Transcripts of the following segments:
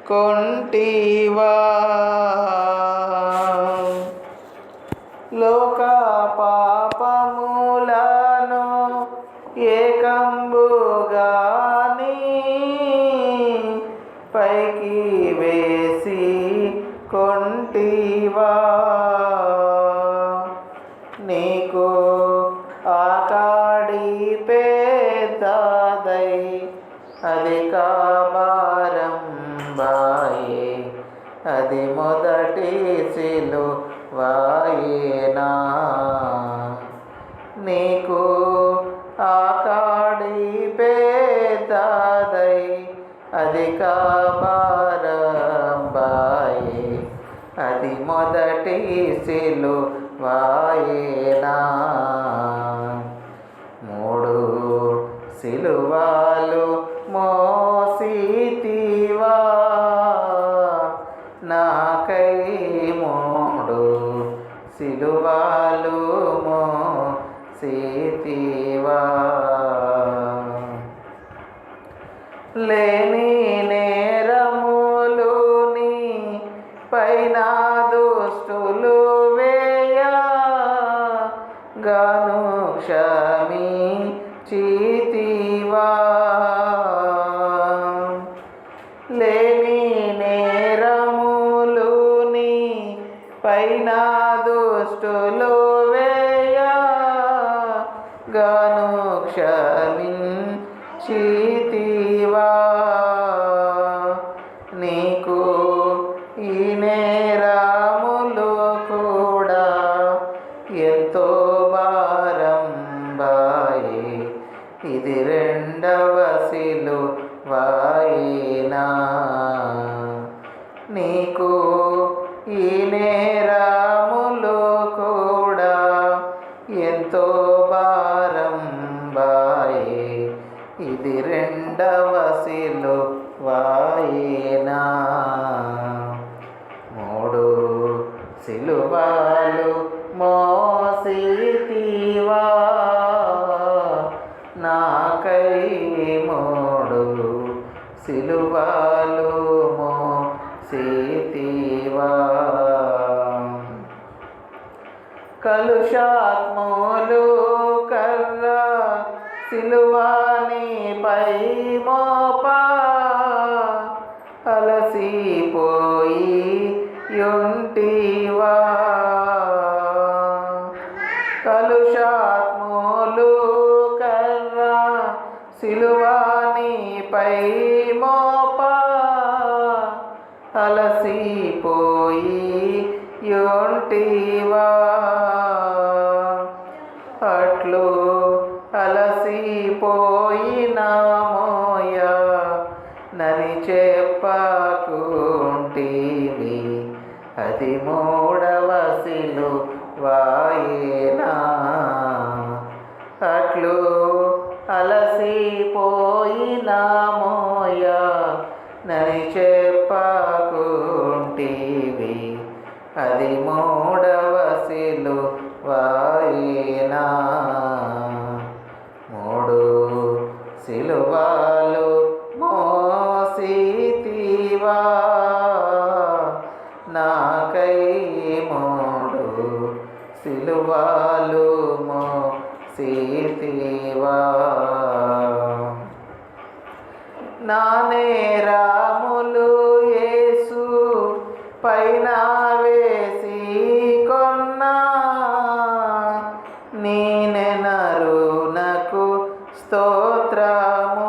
కొంటివా లోక పాపములను ఏకంబుగాని పైకి వేసి కొంటివా నీకు ఆకాడి పేదదై అధిక భారం బాయే అది మొదటి సిలువాయేనా నీకు ఆకాడి పేదదై అధిక భారం బాయే అది మొదటి సిలువాయేనా మూడు సిలువలు మోసితివా నాకై మూడు సిలువలు మోసితివా లేని నేరములు నీ పైన దుష్టులు వేయ గాను క్షమించితివా లేని నేరములు నీ పైన దుష్టులు వేయ గాను క్షమించితివా నీకు ఈ నేరములు కూడా ఎంతో భారం బాయే ఇది రెండవ సిలువాయేనా నీకు ఈ నేరములు కూడా ఎంతో భారం బాయే ఇది రెండవ సిలువాయేనా మూడు సిలువలు మోసితివా నాకై మూడు సిలువలు మోసితివా కలుషాత్ములు కర్ర సిలువాని పై మోపా అలసిపోయి యుంటివా కలుషాత్ములు కర్ర సిలువాని పై మోపా అలసిపోయి యుంటివా అట్లు అలసిపోయిన మోయ నని చెప్పకుంటివి అది మూడవ సిలువాయేనా అట్లు అలసిపోయిన మోయ నని చెప్పకుంటివి అది మూడవ సిలువాయేనా మూడు సిలువలు మోసితివా నాకై మూడు సిలువలు మోసితివా నా నేరములు యేసు పైన వేసి కొన్నా నీనెనరునకు స్తోత్రము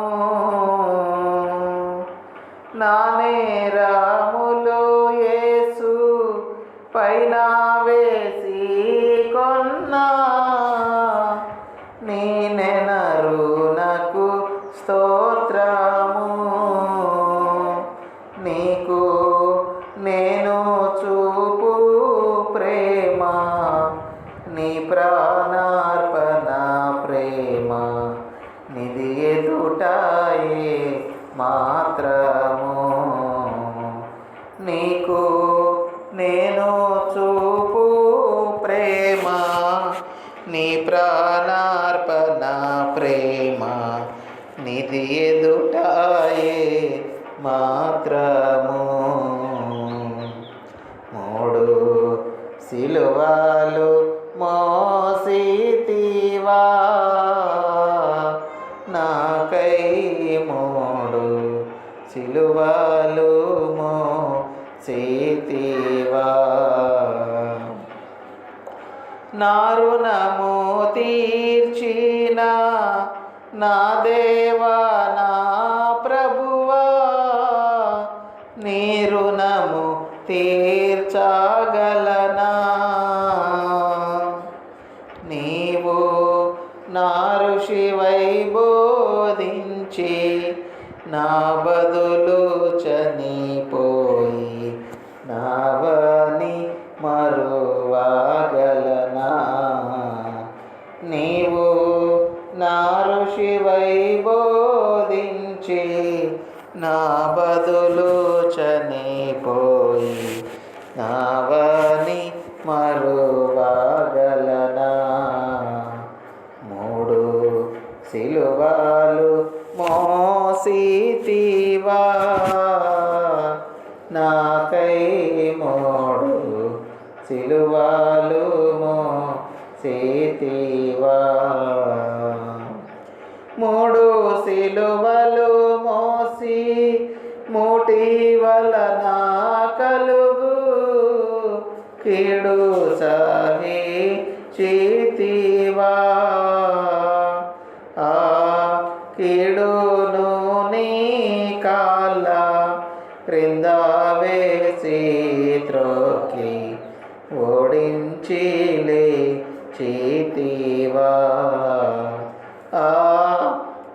నా నేరములు యేసు పైన వేసి కొన్నా నీనెనరునకు స్తోత్రము నీకు నేను చూపు ప్రేమ నీ ప్రాణార్పణ ప్రేమ నిధి ఎదుటాయే మాత్రము నీకు నేను చూపు సిలువలు మోసితివా. నా రుణము తీర్చిన నా దేవా నా ప్రభువా, నీ రుణము తీర్చగలనా? నీవు నా ఋషివై బోధించి నా బదులు చనిపోయి నావని మరువగలనా? నీవు నా ఋషివై బోధించి నా బదులు చనిపోయి నావని మరువగలనా? 3 సిలువలు మోసితివా, నాకై 3 సిలువలు మోసితివా. 3 సిలువలు మోసి మూటి వలన కలుగు కీడు సహించితివా. ఆ కీడును నీ కాళ్ళ క్రింద వేసి త్రోకి ఓడించి లేచితివా. ఆ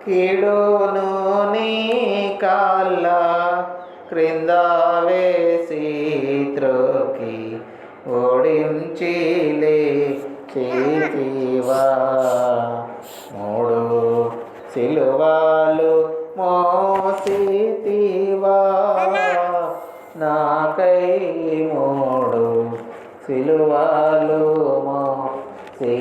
కీడును నీ కాళ్ళ క్రింద వేసి త్రోకి ఓడించి లేచితివా. 3 సిలువలు మోసితివా, నాకై 3 సిలువలు మోసితివా.